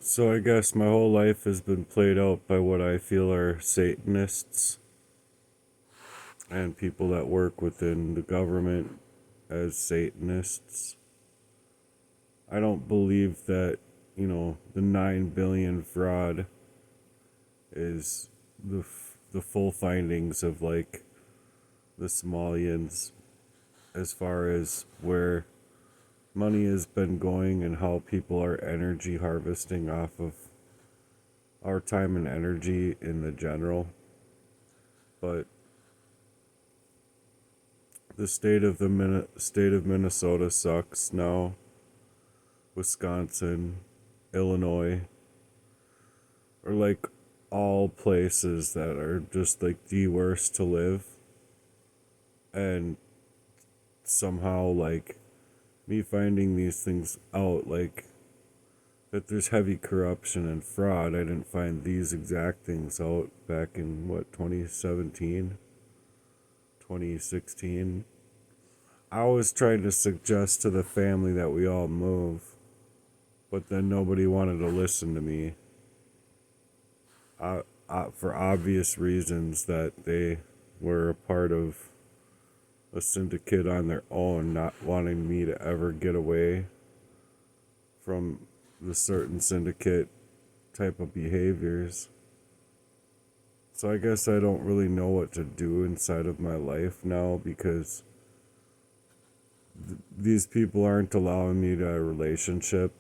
So I guess my whole life has been played out by what I feel are Satanists and people that work within the government as Satanists. I don't believe that, the 9 billion fraud is the full findings of like the Somalians as far as where money has been going and how people are energy harvesting off of our time and energy in the general. But the state of Minnesota sucks now. Wisconsin, Illinois, are like all places that are just like the worst to live. And somehow, like, me finding these things out, like, that there's heavy corruption and fraud. I didn't find these exact things out back in, 2017, 2016. I was trying to suggest to the family that we all move, but then nobody wanted to listen to me. For obvious reasons that they were a part of a syndicate on their own, not wanting me to ever get away from the certain syndicate type of behaviors. So I guess I don't really know what to do inside of my life now because these people aren't allowing me to a relationship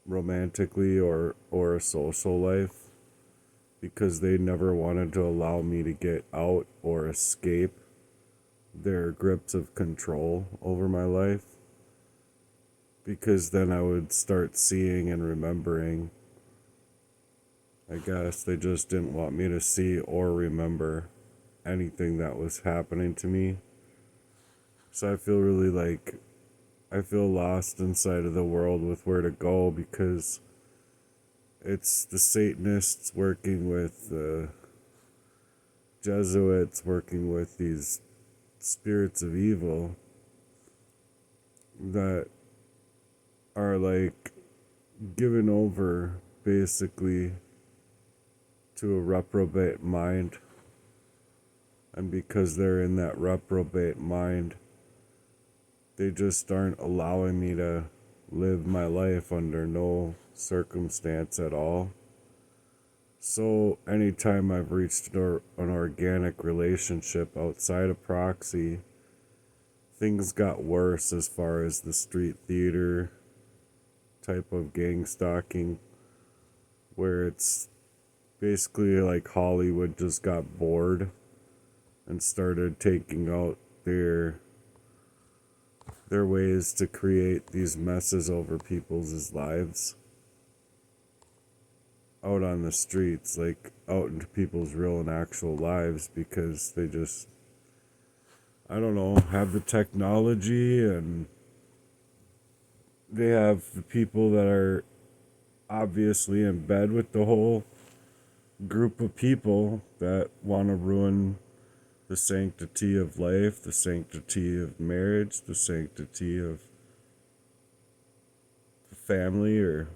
romantically or a social life because they never wanted to allow me to get out or escape their grips of control over my life, because then I would start seeing and remembering. I guess they just didn't want me to see or remember anything that was happening to me. So I feel really like I feel lost inside of the world with where to go, because it's the Satanists working with the Jesuits, working with these spirits of evil that are like given over basically to a reprobate mind. And because they're in that reprobate mind, they just aren't allowing me to live my life under no circumstance at all. So anytime I've reached an organic relationship outside of proxy, things got worse as far as the street theater type of gang stalking, where it's basically like Hollywood just got bored and started taking out their ways to create these messes over people's lives out on the streets, like out into people's real and actual lives, because they just, I don't know, have the technology and they have the people that are obviously in bed with the whole group of people that want to ruin the sanctity of life, the sanctity of marriage, the sanctity of family, or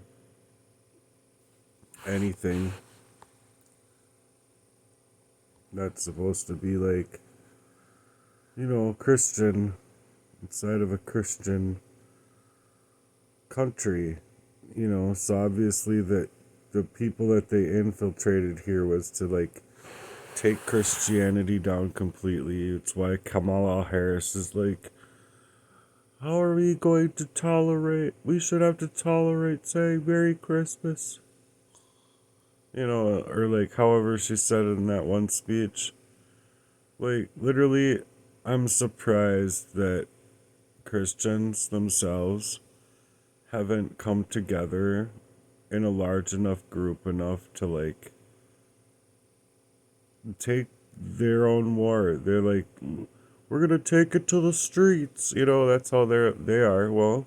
anything that's supposed to be like, Christian inside of a Christian country. So obviously that the people that they infiltrated here was to like take Christianity down completely. It's why Kamala Harris is like, how are we going to tolerate? We should have to tolerate saying Merry Christmas. Or like however she said it in that one speech. Like, literally, I'm surprised that Christians themselves haven't come together in a large enough group enough to like take their own war. They're like, we're gonna take it to the streets. That's how they are. Well,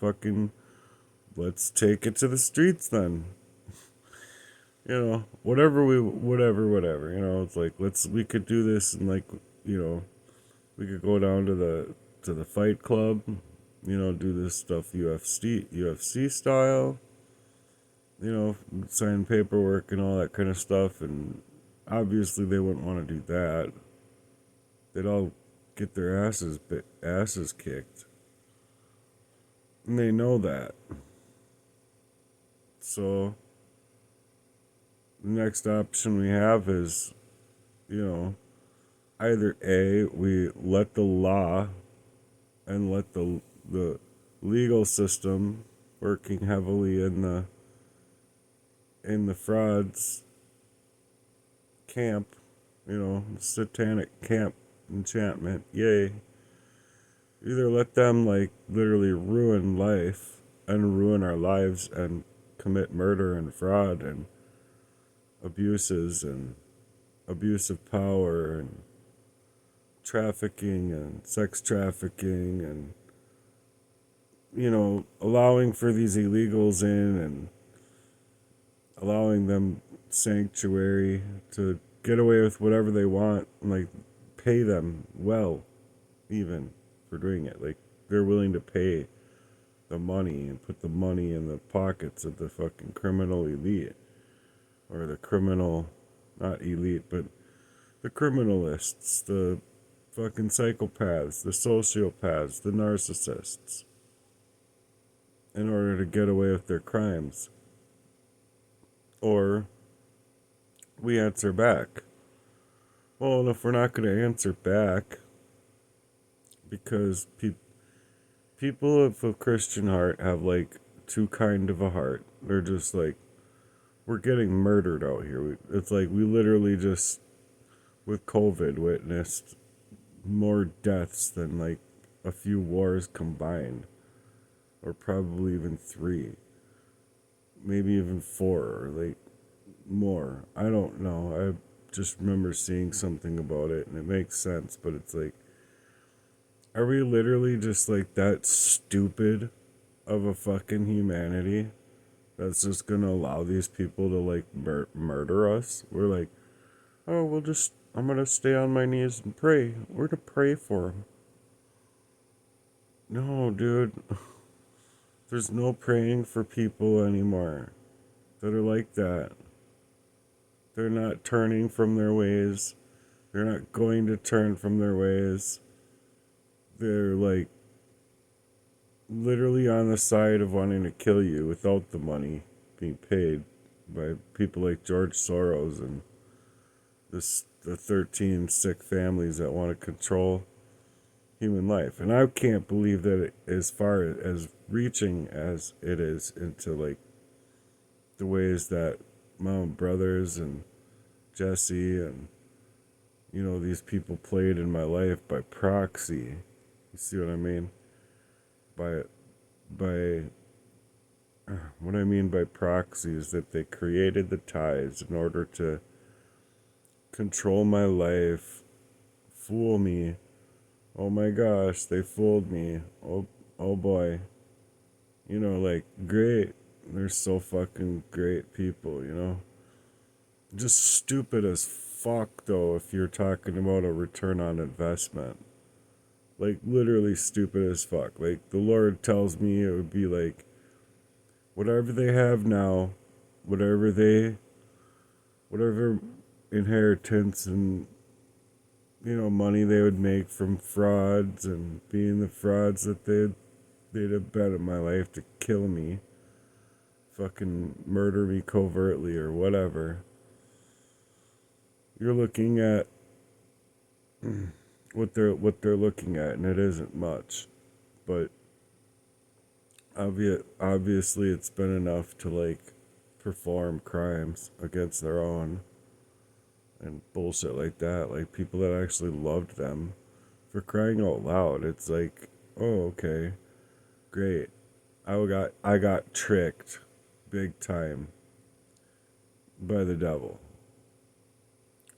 fucking, let's take it to the streets then. Whatever. It's like, we could do this, and like, we could go down to the fight club, do this stuff UFC style. sign paperwork and all that kind of stuff. And obviously, they wouldn't want to do that. They'd all get their asses kicked, and they know that. So the next option we have is, you know, either A, we let the law and let the legal system working heavily in the frauds camp, satanic camp enchantment, yay. Either let them like literally ruin life and ruin our lives and commit murder and fraud and abuses and abuse of power and trafficking and sex trafficking and allowing for these illegals in and allowing them sanctuary to get away with whatever they want and like pay them well even for doing it. Like they're willing to pay the money and put the money in the pockets of the fucking criminal elite or the criminal, not elite, but the criminalists, the fucking psychopaths, the sociopaths, the narcissists, in order to get away with their crimes. Or we answer back. Well, and if we're not going to answer back, because people of a Christian heart have like too kind of a heart. They're just like, we're getting murdered out here. It's like we literally just, with COVID, witnessed more deaths than like a few wars combined, or probably even 3, maybe even 4, or like more. I don't know. I just remember seeing something about it and it makes sense, but it's like, are we literally just like that stupid of a fucking humanity that's just gonna allow these people to like murder us? We're like, oh, I'm gonna stay on my knees and pray. We're to pray for them. No, dude. There's no praying for people anymore that are like that. They're not turning from their ways. They're not going to turn from their ways. They're like literally on the side of wanting to kill you without the money being paid by people like George Soros and the 13 sick families that want to control human life. And I can't believe that it, as far as reaching as it is into like the ways that Mount Brothers and Jesse and these people played in my life by proxy. You see what I mean? By what I mean by proxy is that they created the ties in order to control my life, fool me. Oh my gosh, they fooled me. Oh boy. Like great. They're so fucking great people, Just stupid as fuck though if you're talking about a return on investment. Like literally stupid as fuck. Like the Lord tells me it would be like whatever they have now, whatever inheritance and money they would make from frauds and being the frauds that they'd have bet in my life to kill me, fucking murder me covertly or whatever. You're looking at what they're looking at, and it isn't much, but obviously it's been enough to like perform crimes against their own and bullshit like that. Like people that actually loved them, for crying out loud. It's like, oh okay, great. I got tricked big time by the devil.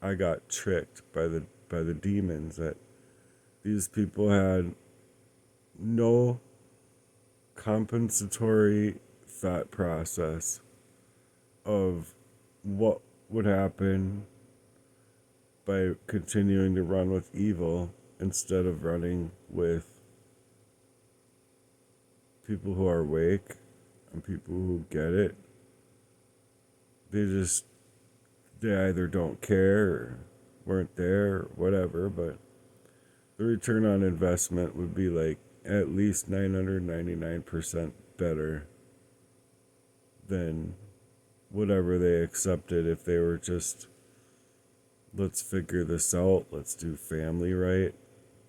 I got tricked by the demons that these people had no compensatory thought process of what would happen by continuing to run with evil instead of running with people who are awake and people who get it They either don't care or weren't there or whatever, but the return on investment would be like at least 999% better than whatever they accepted if they were just, let's figure this out, let's do family right,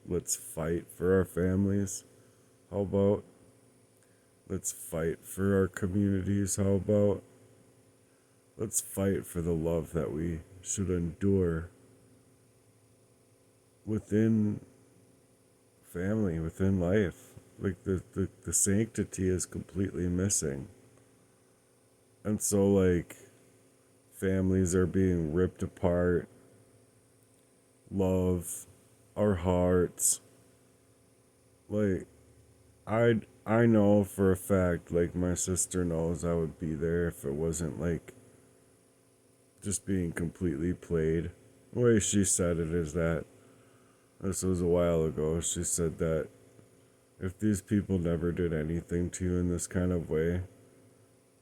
let's fight for our families. How about let's fight for our communities? How about let's fight for the love that we should endure within family, within life? Like the sanctity is completely missing. And so, like, families are being ripped apart, love, our hearts. Like, I know for a fact, like, my sister knows I would be there if it wasn't, like, just being completely played. The way she said it is that, this was a while ago, she said that if these people never did anything to you in this kind of way,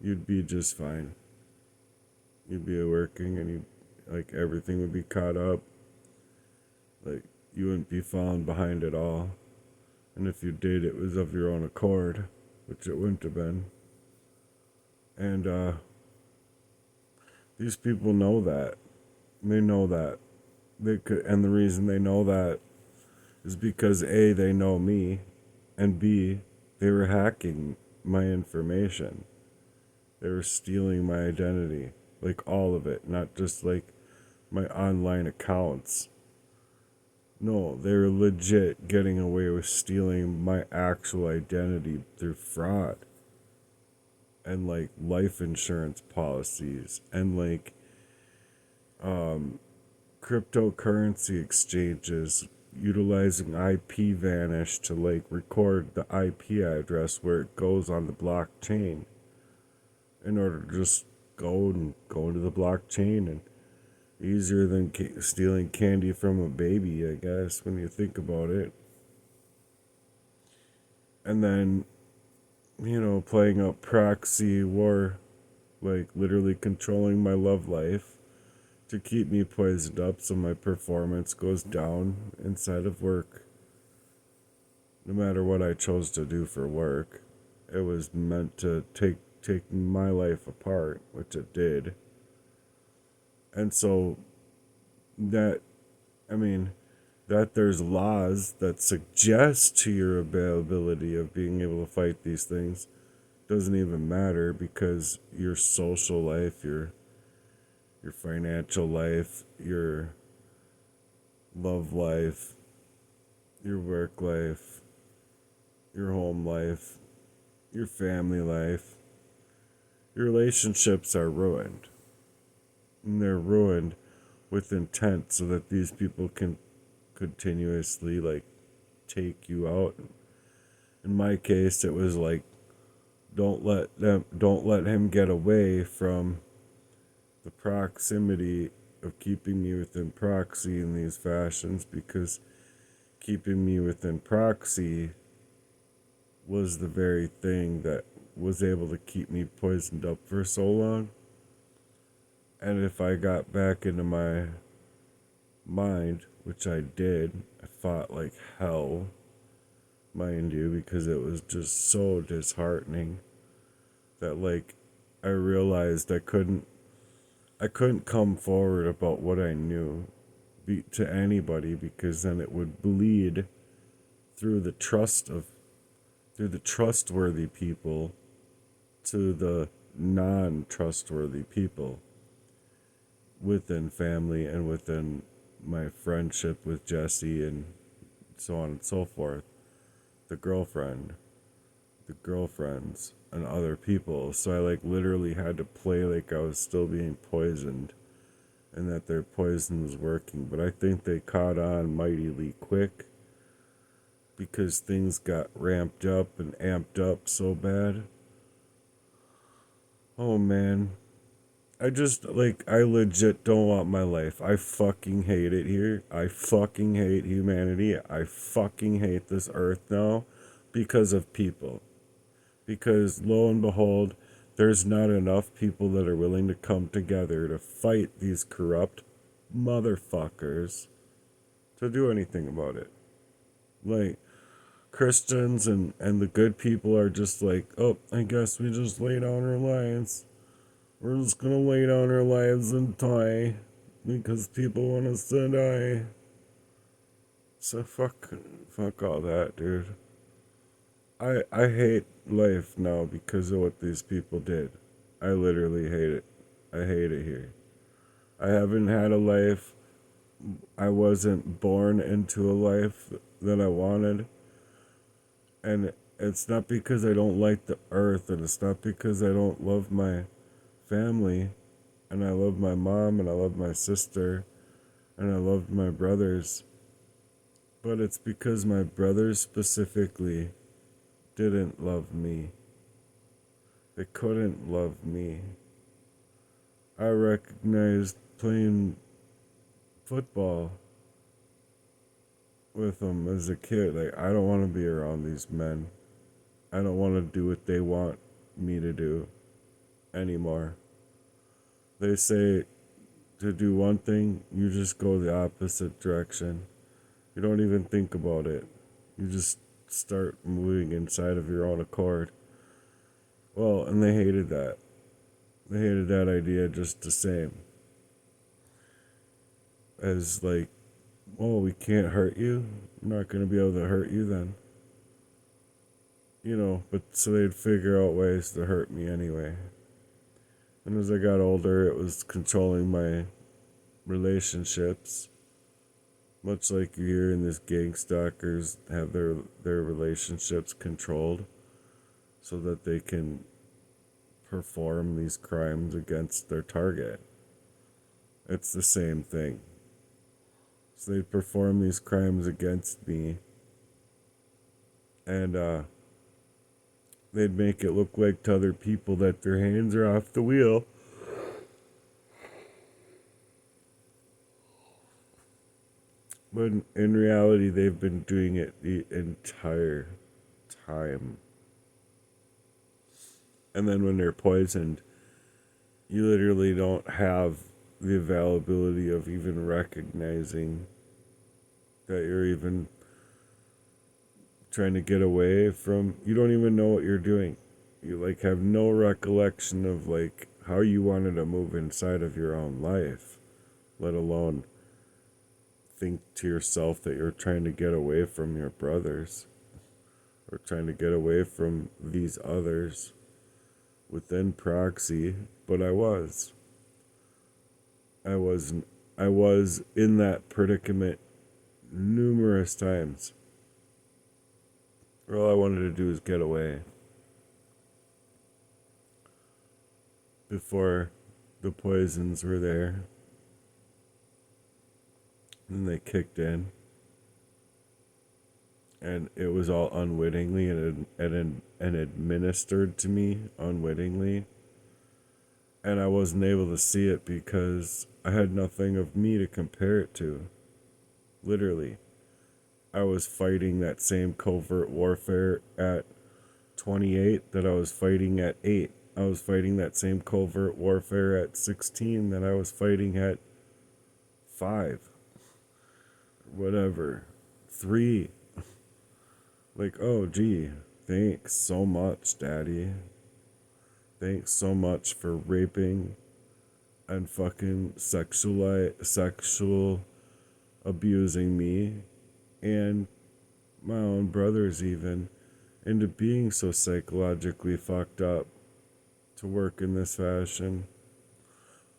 you'd be just fine. You'd be working and you, like, everything would be caught up. Like, you wouldn't be falling behind at all. And if you did, it was of your own accord, which it wouldn't have been. And these people know that. They know that. They could, and the reason they know that is because A, they know me, and B, they were hacking my information. They were stealing my identity, like all of it, not just like my online accounts. No, they were legit getting away with stealing my actual identity through fraud and like life insurance policies and like cryptocurrency exchanges utilizing IP vanish to like record the IP address where it goes on the blockchain in order to just go into the blockchain. And easier than stealing candy from a baby, I guess, when you think about it. And then, playing up proxy war, like literally controlling my love life to keep me poisoned up so my performance goes down inside of work. No matter what I chose to do for work, it was meant to take my life apart, which it did. And so that, I mean, that there's laws that suggest to your ability of being able to fight these things doesn't even matter, because your social life, your financial life, your love life, your work life, your home life, your family life, your relationships are ruined. And they're ruined with intent so that these people can continuously like take you out. In my case, it was like, don't let him get away from the proximity of keeping me within proxy in these fashions, because keeping me within proxy was the very thing that was able to keep me poisoned up for so long. And if I got back into my mind, which I did, I fought like hell, mind you, because it was just so disheartening that like I realized I couldn't come forward about what I knew to anybody, because then it would bleed through the trustworthy people to the non-trustworthy people within family and within my friendship with Jesse and so on and so forth, the girlfriends, and other people. So I like literally had to play like I was still being poisoned and that their poison was working. But I think they caught on mightily quick, because things got ramped up and amped up so bad. Oh man. I legit don't want my life. I fucking hate it here. I fucking hate humanity. I fucking hate this earth now because of people. Because lo and behold, there's not enough people that are willing to come together to fight these corrupt motherfuckers to do anything about it. Like, Christians and the good people are just like, oh, I guess we just lay down our lives. We're just gonna lay down our lives and die because people want us to die. So fuck all that, dude. I hate life now because of what these people did. I literally hate it. I hate it here. I haven't had a life. I wasn't born into a life that I wanted. And it's not because I don't like the earth, and it's not because I don't love my family, and I love my mom, and I love my sister, and I love my brothers. But it's because my brothers specifically didn't love me. They couldn't love me. I recognized playing football with them as a kid. Like, I don't want to be around these men. I don't want to do what they want me to do anymore. They say to do one thing, you just go the opposite direction. You don't even think about it. You just start moving inside of your own accord. Well, and they hated that. They hated that idea just the same. As like, oh, we can't hurt you. We're not going to be able to hurt you then. You know, but so they'd figure out ways to hurt me anyway. And as I got older, it was controlling my relationships. Much like you hear in this gang stalkers have their relationships controlled so that they can perform these crimes against their target. It's the same thing. So they perform these crimes against me, and they'd make it look like to other people that their hands are off the wheel. But in reality, they've been doing it the entire time. And then when they're poisoned, you literally don't have the availability of even recognizing that you're even trying to get away from. You don't even know what you're doing. You like have no recollection of like how you wanted to move inside of your own life, let alone think to yourself that you're trying to get away from your brothers or trying to get away from these others within proxy. But I was in that predicament numerous times. All I wanted to do is get away before the poisons were there. And they kicked in. And it was all unwittingly and administered to me unwittingly. And I wasn't able to see it because I had nothing of me to compare it to. Literally. I was fighting that same covert warfare at 28 that I was fighting at 8. I was fighting that same covert warfare at 16 that I was fighting at 5. Whatever. 3. Like, oh, gee, thanks so much, Daddy. Thanks so much for raping and fucking sexual abusing me and my own brothers even into being so psychologically fucked up to work in this fashion.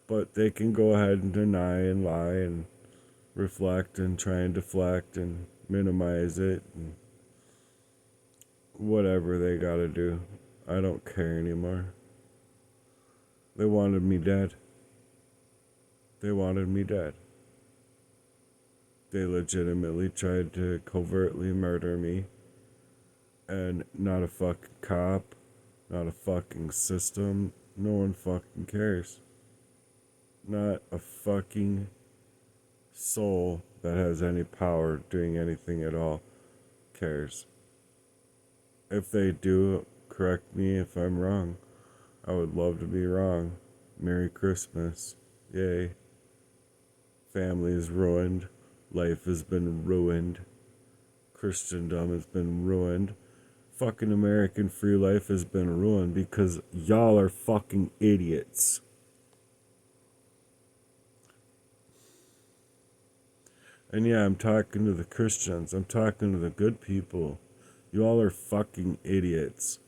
But they can go ahead and deny and lie and reflect and try and deflect and minimize it and whatever they gotta do. I don't care anymore. They wanted me dead. They wanted me dead. They legitimately tried to covertly murder me. And not a fucking cop, not a fucking system, no one fucking cares. Not a fucking soul that has any power doing anything at all cares. If they do, correct me if I'm wrong. I would love to be wrong. Merry Christmas. Yay. Family is ruined. Life has been ruined. Christendom has been ruined. Fucking American free life has been ruined because y'all are fucking idiots. And yeah, I'm talking to the Christians. I'm talking to the good people. You all are fucking idiots.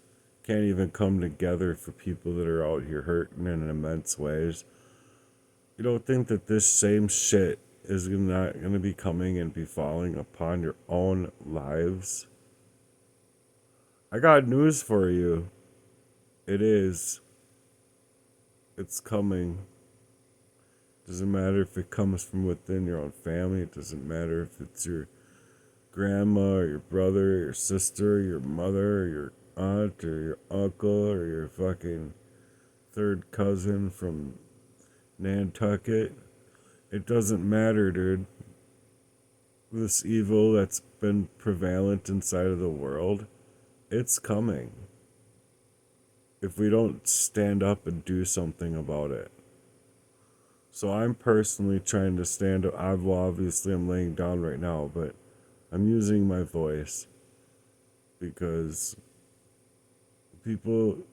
Can't even come together for people that are out here hurting in immense ways. You don't think that this same shit is not going to be coming and be falling upon your own lives? I got news for you. It is. It's coming. Doesn't matter if it comes from within your own family. It doesn't matter if it's your grandma or your brother or your sister or your mother or your aunt or your uncle or your fucking third cousin from Nantucket. It doesn't matter, dude. This evil that's been prevalent inside of the world, it's coming. If we don't stand up and do something about it. So I'm personally trying to stand up. Obviously I'm laying down right now, but I'm using my voice because people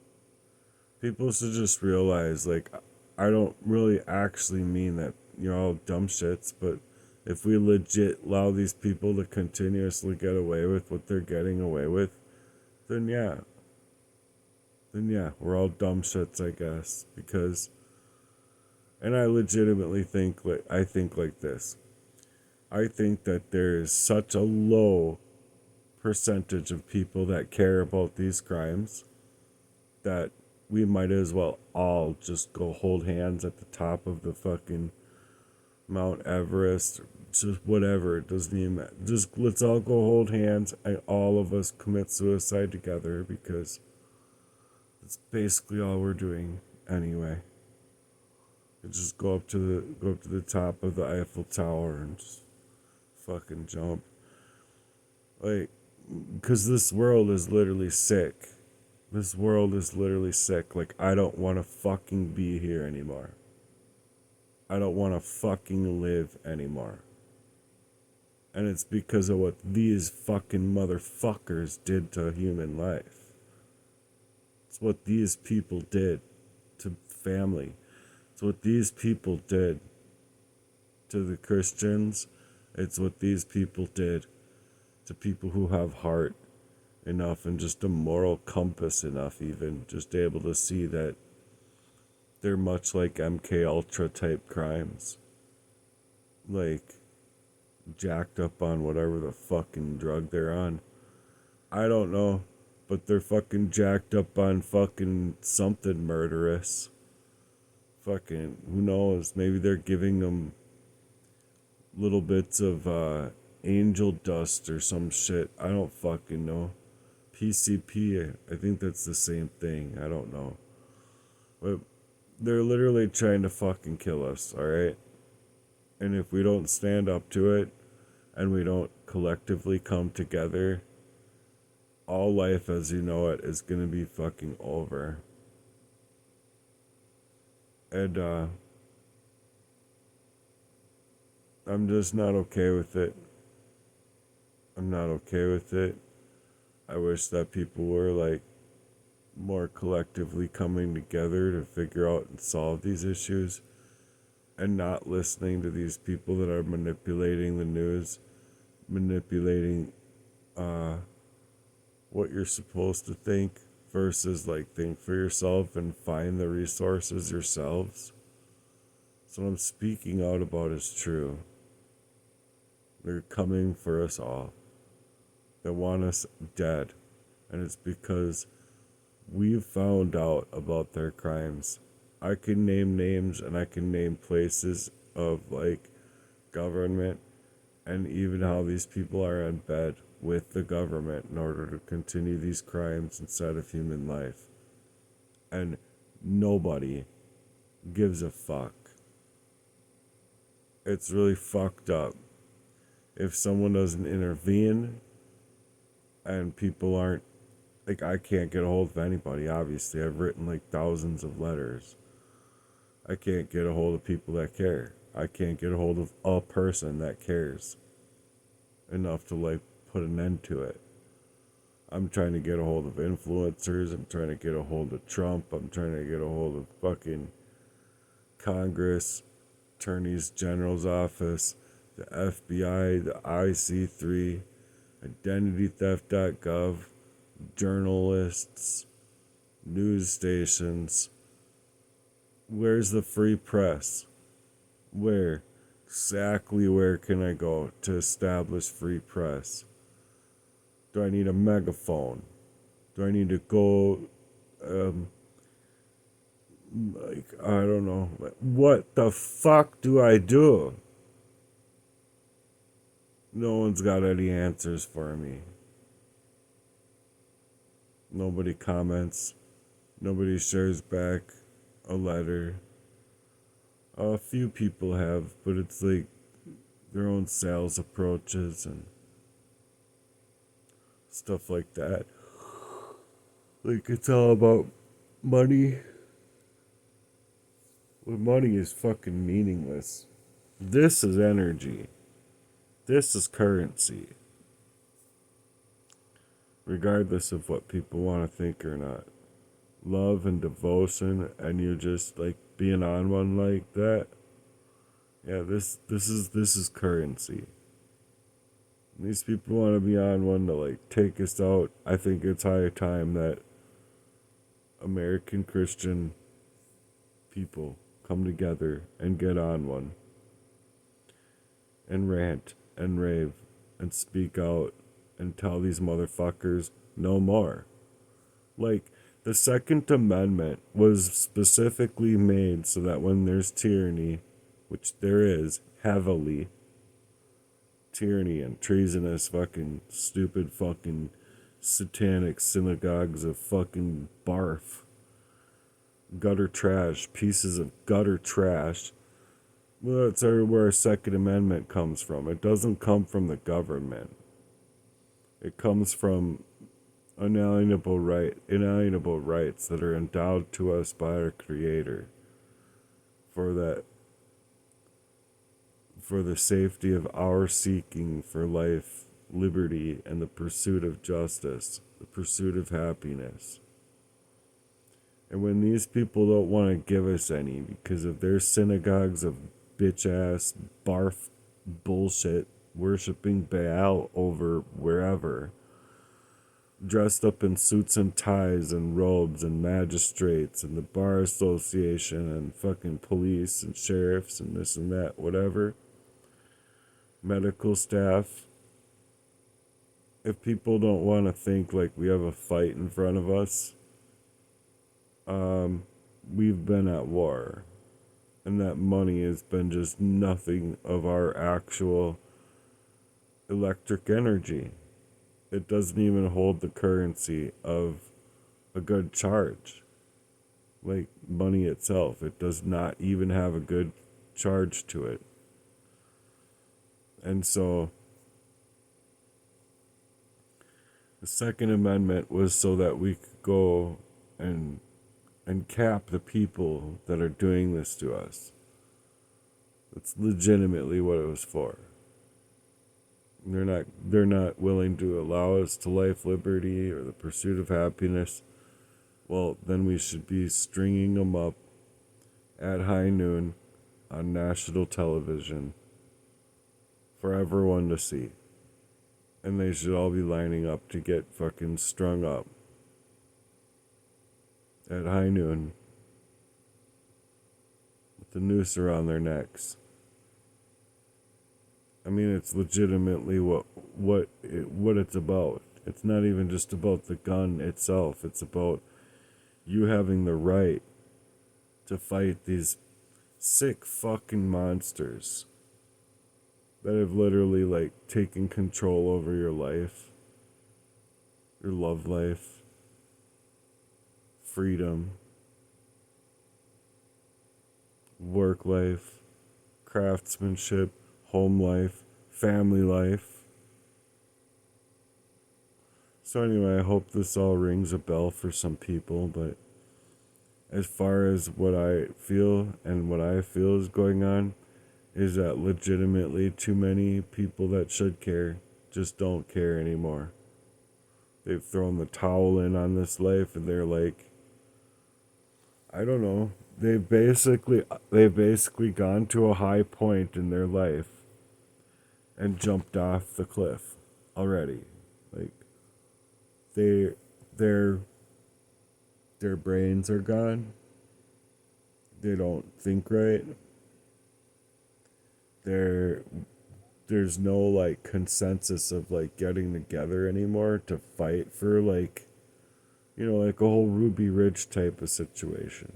should just realize, like, I don't really actually mean that you're all dumb shits, but if we legit allow these people to continuously get away with what they're getting away with, then yeah, we're all dumb shits, I guess, because, and I legitimately think like this. I think that there is such a low percentage of people that care about these crimes that we might as well all just go hold hands at the top of the fucking Mount Everest, just whatever, it doesn't even matter. Just let's all go hold hands and all of us commit suicide together, because it's basically all we're doing anyway. You just go up to the top of the Eiffel Tower and just fucking jump. Like, because this world is literally sick. This world is literally sick. Like, I don't want to fucking be here anymore. I don't want to fucking live anymore. And it's because of what these fucking motherfuckers did to human life. It's what these people did to family. It's what these people did to the Christians. It's what these people did to people who have heart enough and just a moral compass enough, even just able to see that they're much like MK Ultra type crimes, like jacked up on whatever the fucking drug they're on. I don't know, but they're fucking jacked up on fucking something murderous. Fucking, who knows, maybe they're giving them little bits of angel dust or some shit. I don't fucking know. PCP, I think that's the same thing. I don't know. But they're literally trying to fucking kill us, alright? And if we don't stand up to it, and we don't collectively come together, all life as you know it is gonna be fucking over. And, I'm just not okay with it. I'm not okay with it. I wish that people were, like, more collectively coming together to figure out and solve these issues, and not listening to these people that are manipulating the news, manipulating what you're supposed to think, versus, like, think for yourself and find the resources yourselves. So what I'm speaking out about is true. They're coming for us all. They want us dead. And it's because we've found out about their crimes. I can name names and I can name places of, like, government, and even how these people are in bed with the government in order to continue these crimes inside of human life. And nobody gives a fuck. It's really fucked up. If someone doesn't intervene and people aren't Like, I can't get a hold of anybody, obviously. I've written like thousands of letters. I can't get a hold of people that care. I can't get a hold of a person that cares enough to like put an end to it. I'm trying to get a hold of influencers. I'm trying to get a hold of Trump. I'm trying to get a hold of fucking Congress, Attorney's General's office, the FBI, the IC3, identitytheft.gov, journalists, news stations. Where's the free press? Where? Exactly where can I go to establish free press? Do I need a megaphone? Do I need to go, like, I don't know. What the fuck do I do? No one's got any answers for me. Nobody comments. Nobody shares back a letter. A few people have, but it's like their own sales approaches and stuff like that. Like, it's all about money. Well, money is fucking meaningless. This is energy. This is currency. Regardless of what people want to think or not. Love and devotion, and you just like being on one like that. Yeah, this is currency. These people want to be on one to like take us out. I think it's high time that American Christian people come together and get on one and rant and rave and speak out and tell these motherfuckers no more. Like, the Second Amendment was specifically made so that when there's tyranny, which there is heavily, tyranny and treasonous fucking stupid fucking satanic synagogues of fucking barf, gutter trash, pieces of gutter trash. Well, that's where our Second Amendment comes from. It doesn't come from the government. It comes from inalienable rights that are endowed to us by our Creator for the safety of our seeking for life, liberty, and the pursuit of justice, the pursuit of happiness. And when these people don't want to give us any because of their synagogues of bitch-ass, barf bullshit, worshipping Baal over wherever, dressed up in suits and ties and robes and magistrates and the bar association and fucking police and sheriffs and this and that, whatever, medical staff. If people don't want to think like we have a fight in front of us, we've been at war. And that money has been just nothing of our actual electric energy. It doesn't even hold the currency of a good charge. Like money itself, it does not even have a good charge to it. And so the Second Amendment was so that we could go and cap the people that are doing this to us. That's legitimately what it was for. They're not willing to allow us to life, liberty, or the pursuit of happiness. Well, then we should be stringing them up at high noon on national television for everyone to see. And they should all be lining up to get fucking strung up at high noon with the noose around their necks. I mean, it's legitimately what it's about. It's not even just about the gun itself. It's about you having the right to fight these sick fucking monsters that have literally like taken control over your life, your love life, freedom, work life, craftsmanship, home life, family life, So anyway, I hope this all rings a bell for some people, but as far as what I feel and what I feel is going on is that legitimately too many people that should care just don't care anymore. They've thrown the towel in on this life and they're like, I don't know. They've basically gone to a high point in their life and jumped off the cliff already. Like they their their brains are gone. They don't think right. They're there's no like consensus of like getting together anymore to fight for like like a whole Ruby Ridge type of situation.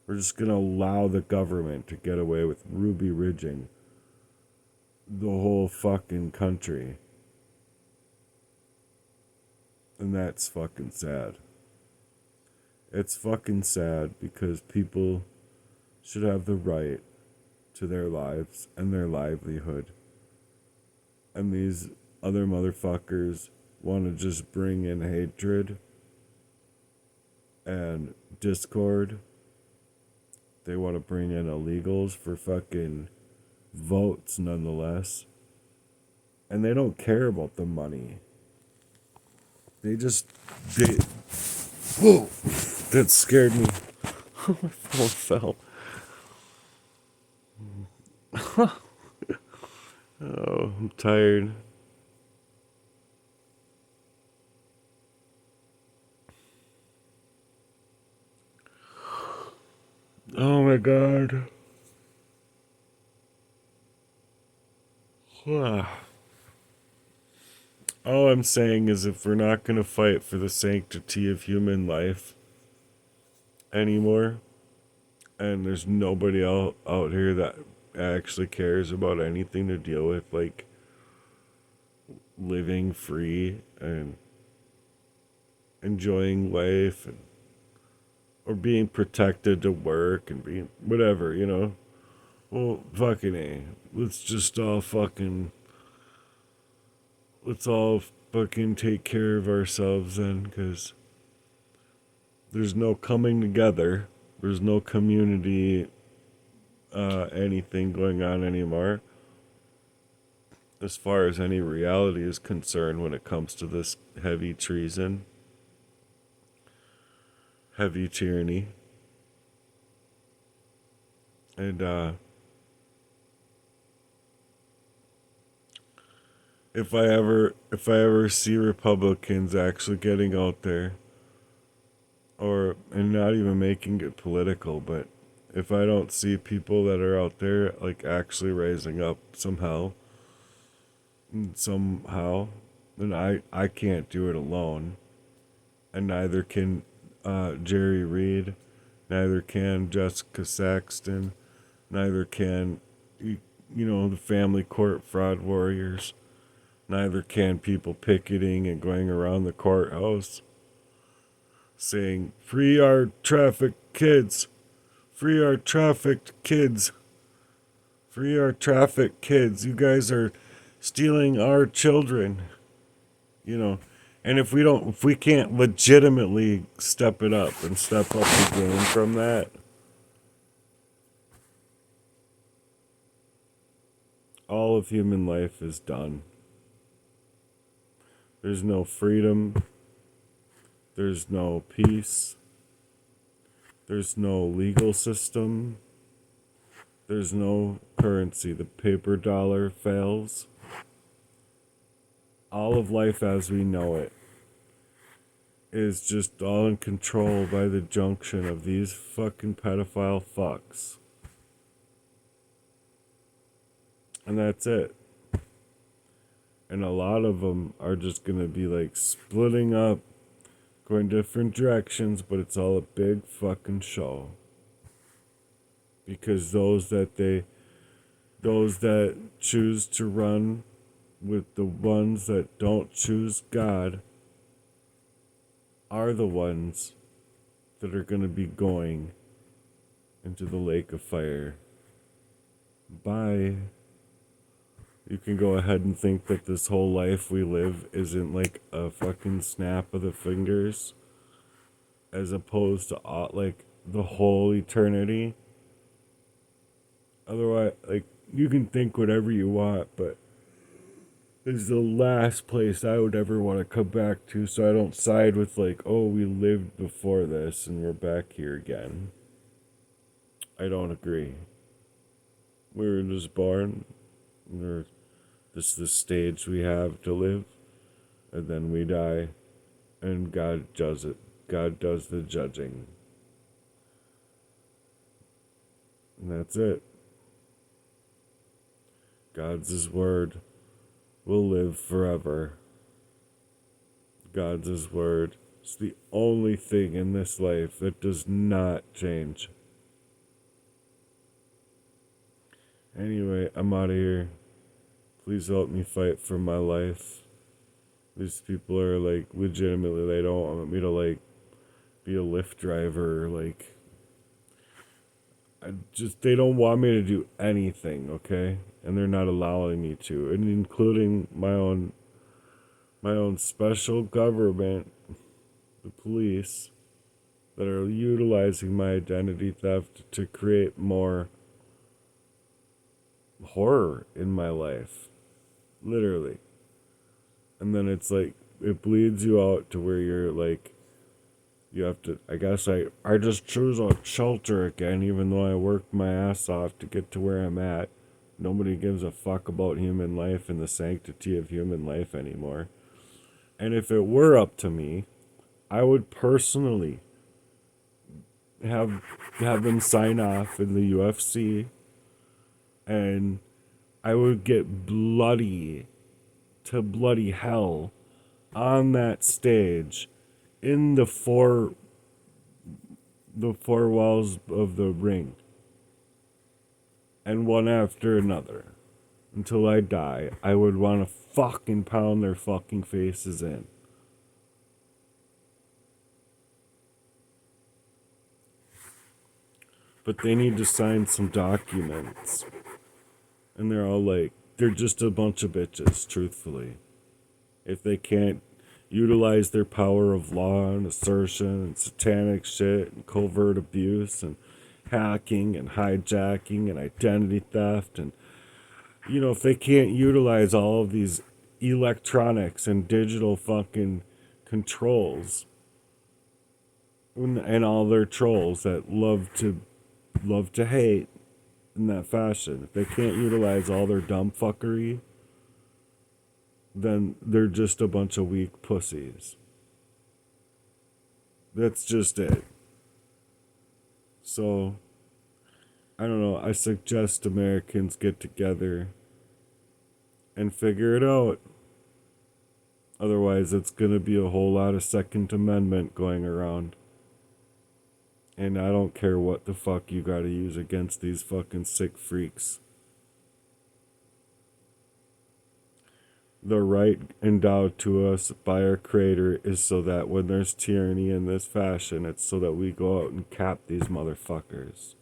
We're just gonna allow the government to get away with Ruby Ridging the whole fucking country. And that's fucking sad. It's fucking sad because people should have the right to their lives and their livelihood. And these other motherfuckers want to just bring in hatred and discord. They want to bring in illegals for fucking votes nonetheless. And they don't care about the money. They whoa, that scared me. My phone fell. Oh, I'm tired. Oh my god. All I'm saying is if we're not going to fight for the sanctity of human life anymore, and there's nobody out here that actually cares about anything to deal with, like living free and enjoying life or being protected to work and being whatever, well, fucking A. Let's all fucking take care of ourselves then, because there's no coming together. There's no community anything going on anymore as far as any reality is concerned when it comes to this heavy treason, heavy tyranny. And if I ever see Republicans actually getting out there, and not even making it political, but if I don't see people that are out there like actually raising up somehow, then I can't do it alone, and neither can Jerry Reed, neither can Jessica Saxton, neither can the family court fraud warriors, neither can people picketing and going around the courthouse saying, free our trafficked kids, free our trafficked kids, free our trafficked kids. You guys are stealing our children, And if we can't legitimately step it up and step up the game from that, all of human life is done. There's no freedom. There's no peace. There's no legal system. There's no currency. The paper dollar fails. All of life as we know it is just all in control by the junction of these fucking pedophile fucks. And that's it. And a lot of them are just going to be like splitting up, going different directions, but it's all a big fucking show. Because those that choose to run with the ones that don't choose God are the ones that are going to be going into the lake of fire. Bye. You can go ahead and think that this whole life we live isn't like a fucking snap of the fingers, as opposed to like the whole eternity. Otherwise, like, you can think whatever you want, but this is the last place I would ever want to come back to, so I don't side with like, oh, we lived before this and we're back here again. I don't agree. We were just born, this is the stage we have to live, and then we die, and God does it. God does the judging. And that's it. God's His word will live forever. God's His word is the only thing in this life that does not change. Anyway, I'm out of here. Please help me fight for my life. These people are like, legitimately, they don't want me to like be a Lyft driver or like, they don't want me to do anything, okay? And they're not allowing me to, and including my own special government, the police, that are utilizing my identity theft to create more horror in my life, literally. And then it's like, it bleeds you out to where you're like, you have to, I guess I just choose a shelter again, even though I worked my ass off to get to where I'm at. Nobody gives a fuck about human life and the sanctity of human life anymore. And if it were up to me, I would personally have them sign off in the UFC, and I would get bloody to bloody hell on that stage in the four walls of the ring, and one after another until I die. I would want to fucking pound their fucking faces in. But they need to sign some documents, and they're all like, they're just a bunch of bitches, truthfully. If they can't utilize their power of law and assertion and satanic shit and covert abuse and hacking and hijacking and identity theft, and, you know, if they can't utilize all of these electronics and digital fucking controls and all their trolls that love to hate in that fashion, if they can't utilize all their dumb fuckery, then they're just a bunch of weak pussies. That's just it. So, I don't know, I suggest Americans get together and figure it out. Otherwise, it's going to be a whole lot of Second Amendment going around. And I don't care what the fuck you gotta use against these fucking sick freaks. The right endowed to us by our Creator is so that when there's tyranny in this fashion, it's so that we go out and cap these motherfuckers.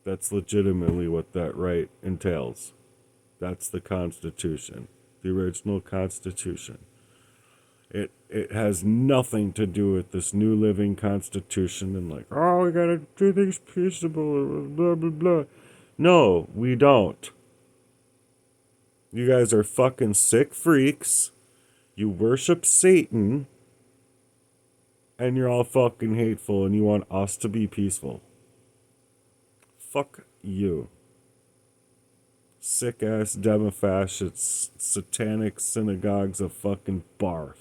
That's legitimately what that right entails. That's the Constitution. The original Constitution. It has nothing to do with this new living constitution and like, oh, we gotta do things peaceable, blah, blah, blah. No, we don't. You guys are fucking sick freaks. You worship Satan. And you're all fucking hateful and you want us to be peaceful. Fuck you. Sick ass demofascists, satanic synagogues of fucking barf.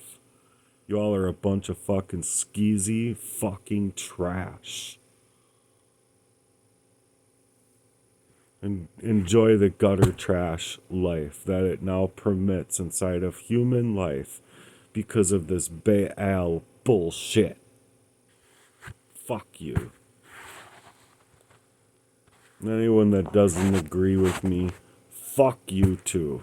Y'all are a bunch of fucking skeezy fucking trash. And enjoy the gutter trash life that it now permits inside of human life because of this Baal bullshit. Fuck you. Anyone that doesn't agree with me, fuck you too.